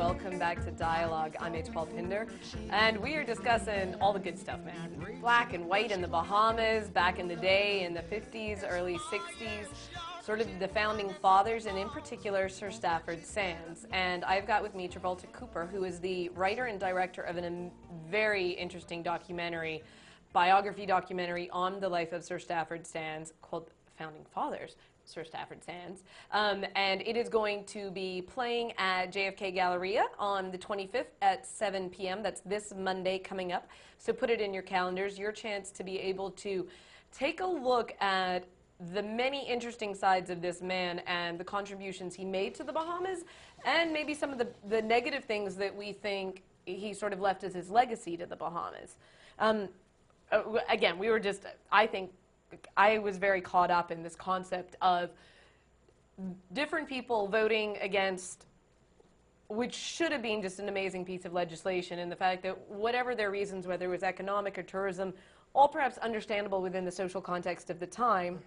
welcome back to Dialogue. I'm H. Paul Pinder, and we are discussing all the good stuff, man. Black and white in the Bahamas, back in the day, in the 50s, early 60s, sort of the founding fathers, and in particular, Sir Stafford Sands. And I've got with me Travolta Cooper, who is the writer and director of a very interesting biography documentary on the life of Sir Stafford Sands called Founding Fathers. Sir Stafford Sands, and it is going to be playing at JFK Galleria on the 25th at 7 p.m. That's this Monday coming up. So put it in your calendars, your chance to be able to take a look at the many interesting sides of this man and the contributions he made to the Bahamas, and maybe some of the negative things that we think he sort of left as his legacy to the Bahamas. Again, I was very caught up in this concept of different people voting against, which should have been just an amazing piece of legislation, and the fact that whatever their reasons, whether it was economic or tourism, all perhaps understandable within the social context of the time,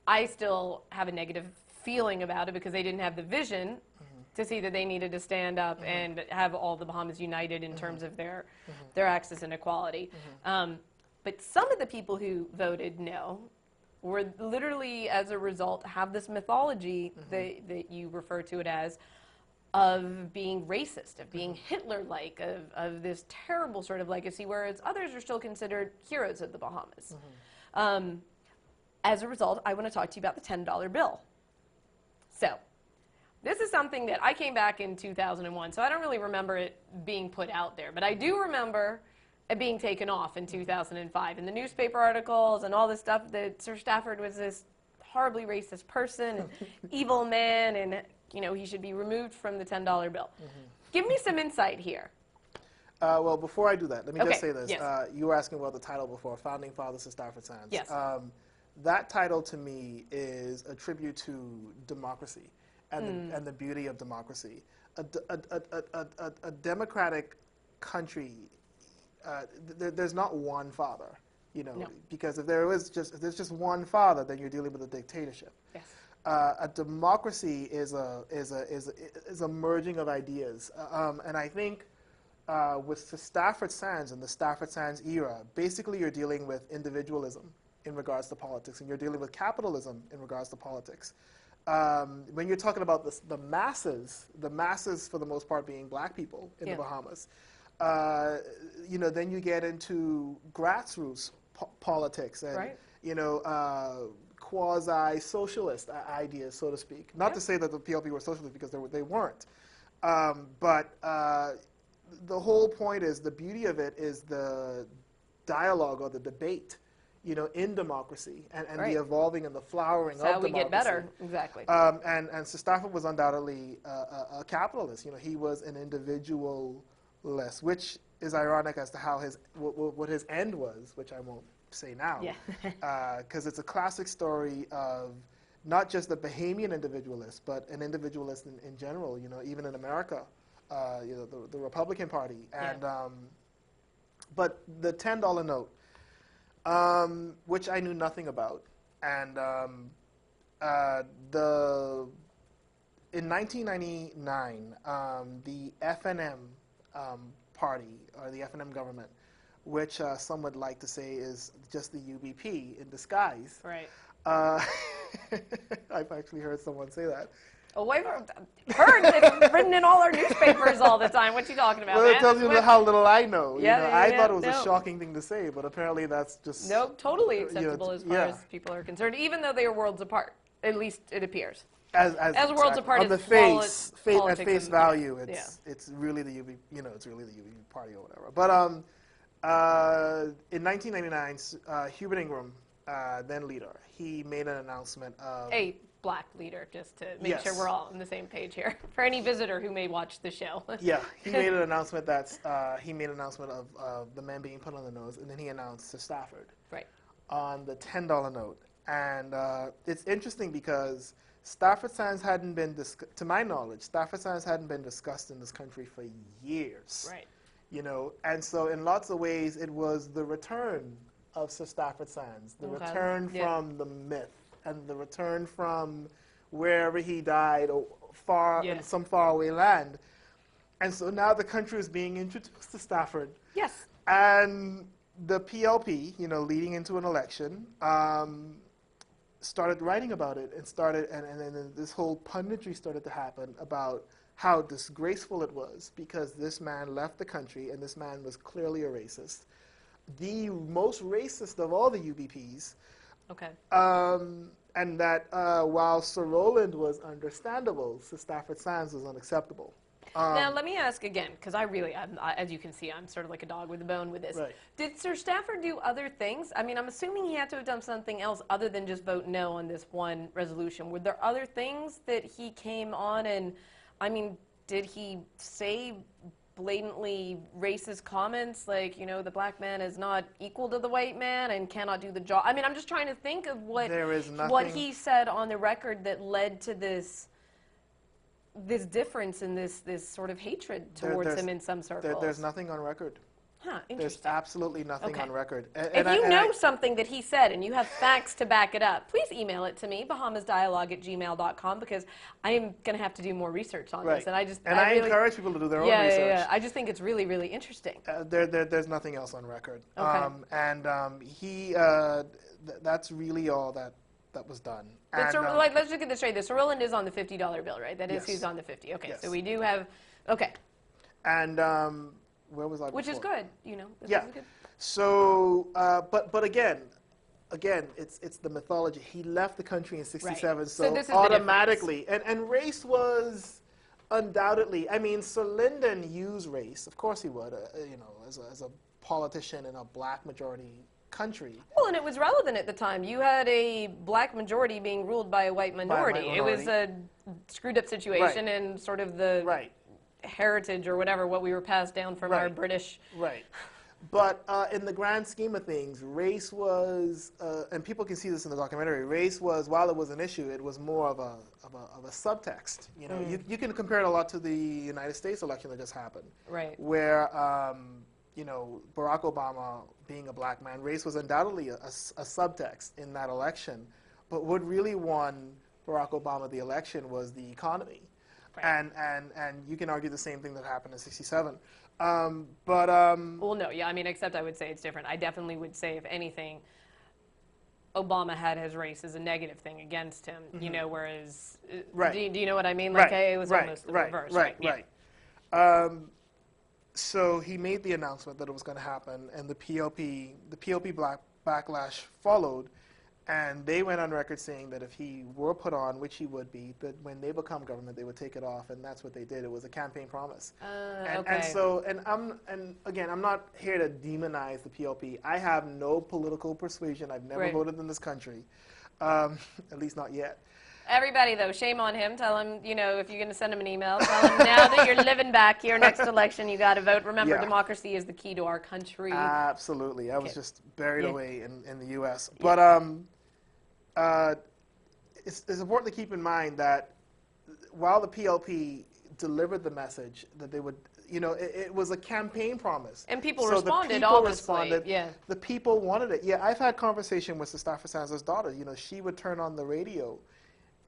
I still have a negative feeling about it because they didn't have the vision to see that they needed to stand up and have all the Bahamas united in terms of their access and equality. But some of the people who voted no were literally, as a result, have this mythology that you refer to it as, of being racist, of being Hitler-like, of this terrible sort of legacy, whereas others are still considered heroes of the Bahamas. As a result, I want to talk to you about the $10 bill. So, this is something that I came back in 2001, so I don't really remember it being put out there, but I do remember it being taken off in 2005 in the newspaper articles and all this stuff that Sir Stafford was this horribly racist person and evil man, and he should be removed from the $10 bill. Give me some insight here. Well, before I do that, let me just say this. Yes. You were asking about the title before, Founding Fathers of Stafford Sands. Yes. That title to me is a tribute to democracy and the beauty of democracy. A democratic country. There's not one father, No. because if there's just one father, then you're dealing with a dictatorship. Yes. A democracy is a merging of ideas, and I think with the Stafford Sands and the Stafford Sands era, basically you're dealing with individualism in regards to politics, and you're dealing with capitalism in regards to politics. When you're talking about the masses for the most part being black people in the Bahamas. Then you get into grassroots politics and, quasi-socialist ideas, so to speak. Not to say that the PLP were socialist, because they weren't. But the whole point is, the beauty of it is the dialogue or the debate, in democracy and the evolving and the flowering of democracy. That's how we get better, exactly. And so Stafford was undoubtedly a capitalist. He was an individual less, which is ironic as to how what his end was, which I won't say now, because it's a classic story of not just the Bahamian individualist, but an individualist in general. Even in America, the Republican Party, and but the $10 note, which I knew nothing about, and in 1999, the FNM party, or the FNM government, which some would like to say is just the UBP in disguise. Right. I've actually heard someone say that. Oh, I've heard it's written in all our newspapers all the time. What you talking about, Well, man? it tells you how little I know. I thought it was no. a shocking thing to say, but apparently that's just... No, totally acceptable as far as people are concerned, even though they are worlds apart. At least it appears. As worlds apart on the at face value, it's really the UB, it's really the UB party or whatever. But in 1999, Hubert Ingram, then leader, he made an announcement of a black leader, just to make sure we're all on the same page here. For any visitor who may watch the show. He made an announcement of the man being put on the nose, and then he announced to Stafford on the $10 note. And it's interesting because Stafford Sands hadn't been, to my knowledge, Stafford Sands hadn't been discussed in this country for years. Right. And so in lots of ways it was the return of Sir Stafford Sands, the return from the myth, and the return from wherever he died, or far in some faraway land. And so now the country is being introduced to Stafford. Yes. And the PLP, leading into an election, started writing about it and then this whole punditry started to happen about how disgraceful it was because this man left the country and this man was clearly a racist. The most racist of all the UBPs. Okay. And that while Sir Rowland was understandable, Sir Stafford Sands was unacceptable. Now, let me ask again, because as you can see, I'm sort of like a dog with a bone with this. Right. Did Sir Stafford do other things? I mean, I'm assuming he had to have done something else other than just vote no on this one resolution. Were there other things that he came on and, I mean, did he say blatantly racist comments like, the black man is not equal to the white man and cannot do the job? I mean, I'm just trying to think of what he said on the record that led to this difference in this sort of hatred towards him in some circles. There's nothing on record. Huh, interesting. There's absolutely nothing on record. If you know something that he said and you have facts to back it up, please email it to me, bahamasdialogue@gmail.com, because I am going to have to do more research on this. And I really encourage people to do their own research. Yeah. I just think it's really, really interesting. There's nothing else on record. Okay. That's really all that was done. Let's just get this straight. The Sir Rowland is on the $50 bill, right? That is, he's on the 50. Okay, so we do have, And where was I before? Which is good, This is good. So, but again, it's the mythology. He left the country in '67, right. so this is automatically, and race was undoubtedly. I mean, Sir Lyndon used race. Of course he would, as a politician in a black majority country. Well, and it was relevant at the time. You had a black majority being ruled by a white minority. It was a screwed up situation and sort of the heritage or whatever, what we were passed down from our British. Right. But in the grand scheme of things, race was, and people can see this in the documentary, race was, while it was an issue, it was more of a subtext. You can compare it a lot to the United States election that just happened. Right. Where, Barack Obama being a black man, race was undoubtedly a subtext in that election. But what really won Barack Obama the election was the economy. Right. And you can argue the same thing that happened in '67. Well, no, except I would say it's different. I definitely would say, if anything, Obama had his race as a negative thing against him, whereas, do you know what I mean? Like, it was almost the reverse. Right. So he made the announcement that it was going to happen, and the PLP backlash followed, and they went on record saying that if he were put on, which he would be, that when they become government, they would take it off, and that's what they did. It was a campaign promise. And again, I'm not here to demonize the PLP. I have no political persuasion. I've never voted in this country, at least not yet. Everybody, though, shame on him. Tell him, if you're going to send him an email, tell him now that you're living back here next election, you got to vote. Remember, democracy is the key to our country. Absolutely. I was just buried away in the U.S. But it's important to keep in mind that while the PLP delivered the message that they would, it was a campaign promise. And people responded, obviously. The people wanted it. Yeah, I've had conversation with Sister Stafford Sands' daughter. She would turn on the radio.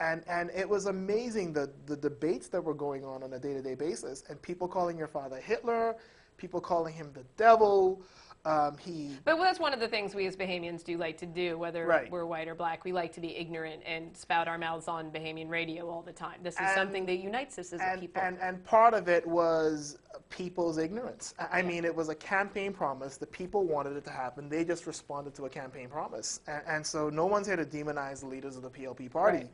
And it was amazing the debates that were going on a day-to-day basis, and people calling your father Hitler, people calling him the devil. But that's one of the things we as Bahamians do like to do, whether we're white or black. We like to be ignorant and spout our mouths on Bahamian radio all the time. This is something that unites us as a people. And part of it was people's ignorance. I mean, it was a campaign promise. The people wanted it to happen. They just responded to a campaign promise. And so no one's here to demonize the leaders of the PLP party.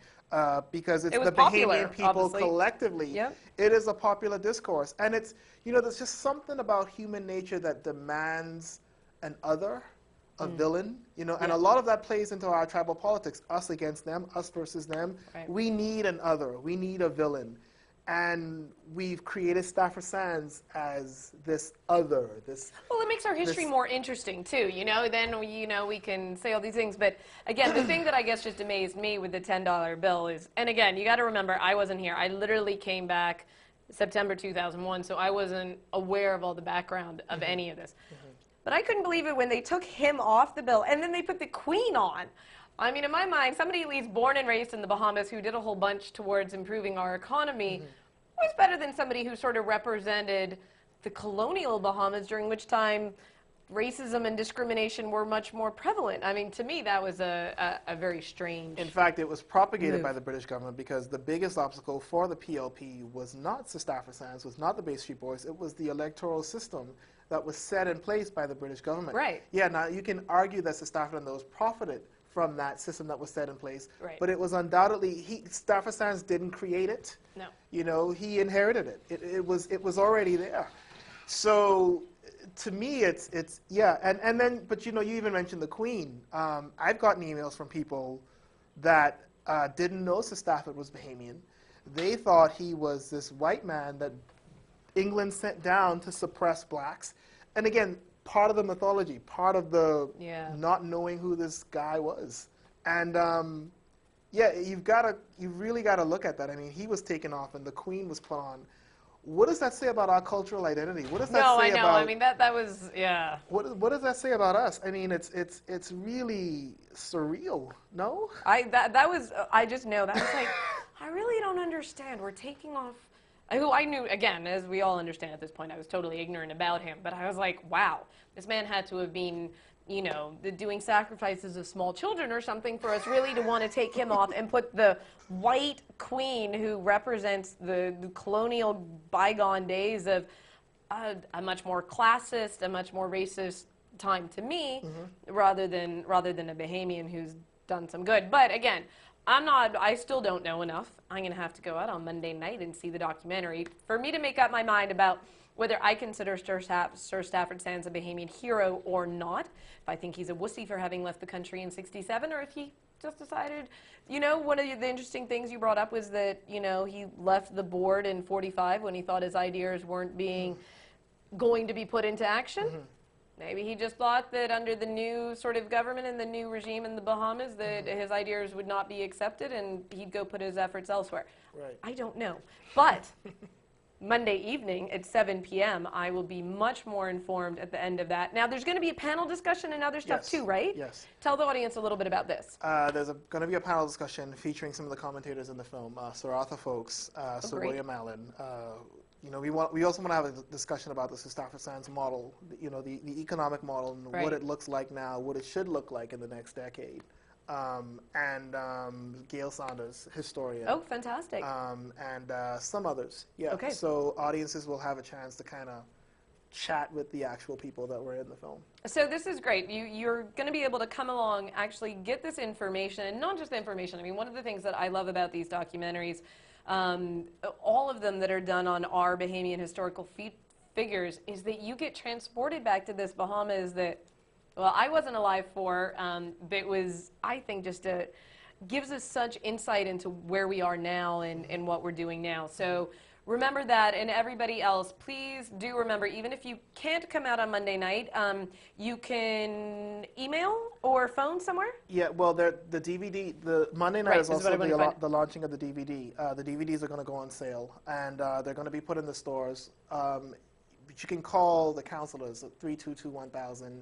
Because it's the popular, Bahamian people obviously. Collectively. It is a popular discourse. And it's, there's just something about human nature that demands an other, a villain, and a lot of that plays into our tribal politics, us against them, us versus them. We need an other. We need a villain. And we've created Stafford Sands as this other, Well, it makes our history more interesting, too, Then, we can say all these things. But, again, the thing that I guess just amazed me with the $10 bill is, and again, you got to remember, I wasn't here. I literally came back September 2001, so I wasn't aware of all the background of any of this. But I couldn't believe it when they took him off the bill, and then they put the Queen on. I mean, in my mind, somebody at least born and raised in the Bahamas who did a whole bunch towards improving our economy was better than somebody who sort of represented the colonial Bahamas, during which time racism and discrimination were much more prevalent. I mean, to me, that was a very strange In fact, it was propagated move by the British government because the biggest obstacle for the PLP was not the Stafford Sands, was not the Bay Street Boys, it was the electoral system that was set in place by the British government. Right. Yeah, now you can argue that Sir Stafford and those profited from that system that was set in place, right. but it was undoubtedly, Stafford Sands didn't create it. No. You know, he inherited it. It was already there. So to me, it's yeah, and then, but you know, you even mentioned the Queen. I've gotten emails from people that didn't know Sir Stafford was Bahamian. They thought he was this white man that England sent down to suppress blacks. And again, part of the mythology, part of the not knowing who this guy was. And yeah, you really got to look at that. I mean, he was taken off and the Queen was put on. What does that say about our cultural identity? What does that say about? No, I know. I mean, that was, yeah. What does that say about us? I mean, it's really surreal. No. I just know that. I was like, I really don't understand. We're taking off. Who I knew, again, as we all understand at this point, I was totally ignorant about him. But I was like, wow, this man had to have been, you know, doing sacrifices of small children or something for us really to want to take him off and put the white queen who represents the colonial bygone days of a much more classist, a much more racist time to me, rather than a Bahamian who's done some good. But again, I still don't know enough. I'm going to have to go out on Monday night and see the documentary for me to make up my mind about whether I consider Sir Stafford Sands a Bahamian hero or not, if I think he's a wussy for having left the country in '67, or if he just decided, you know, one of the interesting things you brought up was that, you know, he left the board in '45 when he thought his ideas weren't going to be put into action. Maybe he just thought that under the new sort of government and the new regime in the Bahamas that his ideas would not be accepted and he'd go put his efforts elsewhere. Right. I don't know. But Monday evening at 7 p.m., I will be much more informed at the end of that. Now, there's going to be a panel discussion and other stuff too, right? Yes. Tell the audience a little bit about this. There's going to be a panel discussion featuring some of the commentators in the film, Sir Arthur Folkes, Sir William Allen. You know, we also want to have a discussion about the Sir Stafford Sands model, you know, the economic model and what it looks like now, what it should look like in the next decade. And Gail Saunders, historian. Oh, fantastic. And some others. Yeah. Okay. So audiences will have a chance to kind of chat with the actual people that were in the film. So this is great. You're going to be able to come along, actually get this information, and not just the information. I mean, one of the things that I love about these documentaries, all of them that are done on our Bahamian historical figures, is that you get transported back to this Bahamas that, well, I wasn't alive for, but was, I think, just gives us such insight into where we are now and what we're doing now. So remember that, and everybody else, please do remember, even if you can't come out on Monday night, you can email or phone somewhere? Yeah, well, the DVD, the Monday night is also the launching of the DVD. The DVDs are going to go on sale, and they're going to be put in the stores. But you can call the counselors at 322-1000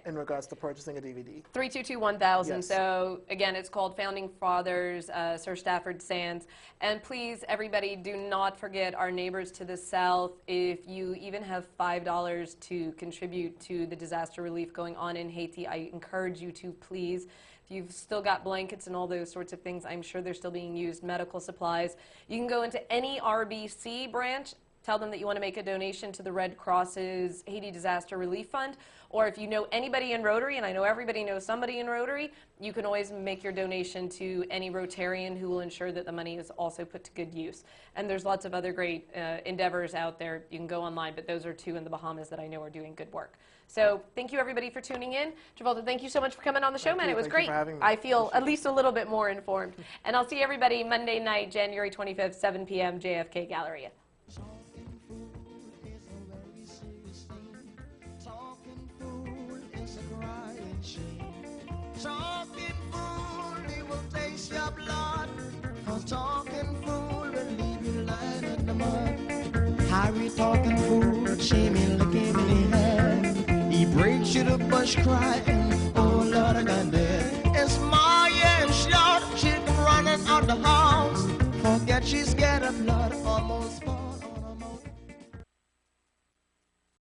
in regards to purchasing a DVD. 322-1000. Yes. So, again, it's called Founding Fathers, Sir Stafford Sands. And please, everybody, do not forget our neighbors to the south. If you even have $5 to contribute to the disaster relief going on in Haiti, I encourage you to please. If you've still got blankets and all those sorts of things, I'm sure they're still being used, medical supplies. You can go into any RBC branch. Tell them that you want to make a donation to the Red Cross's Haiti Disaster Relief Fund. Or if you know anybody in Rotary, and I know everybody knows somebody in Rotary, you can always make your donation to any Rotarian who will ensure that the money is also put to good use. And there's lots of other great endeavors out there. You can go online, but those are two in the Bahamas that I know are doing good work. So thank you, everybody, for tuning in. Travolta, thank you so much for coming on the show, man. It was great. Thank you for having me. I feel at least a little bit more informed. And I'll see everybody Monday night, January 25th, 7 p.m., JFK Galleria. Talking fool, he will taste your blood. For talking fool will leave you lying in the mud. Harry talking fool, shame him looking in the head. He breaks you to bush crying, oh Lord, I got dead. It's my running out the house. Forget she's scared of blood, almost fall.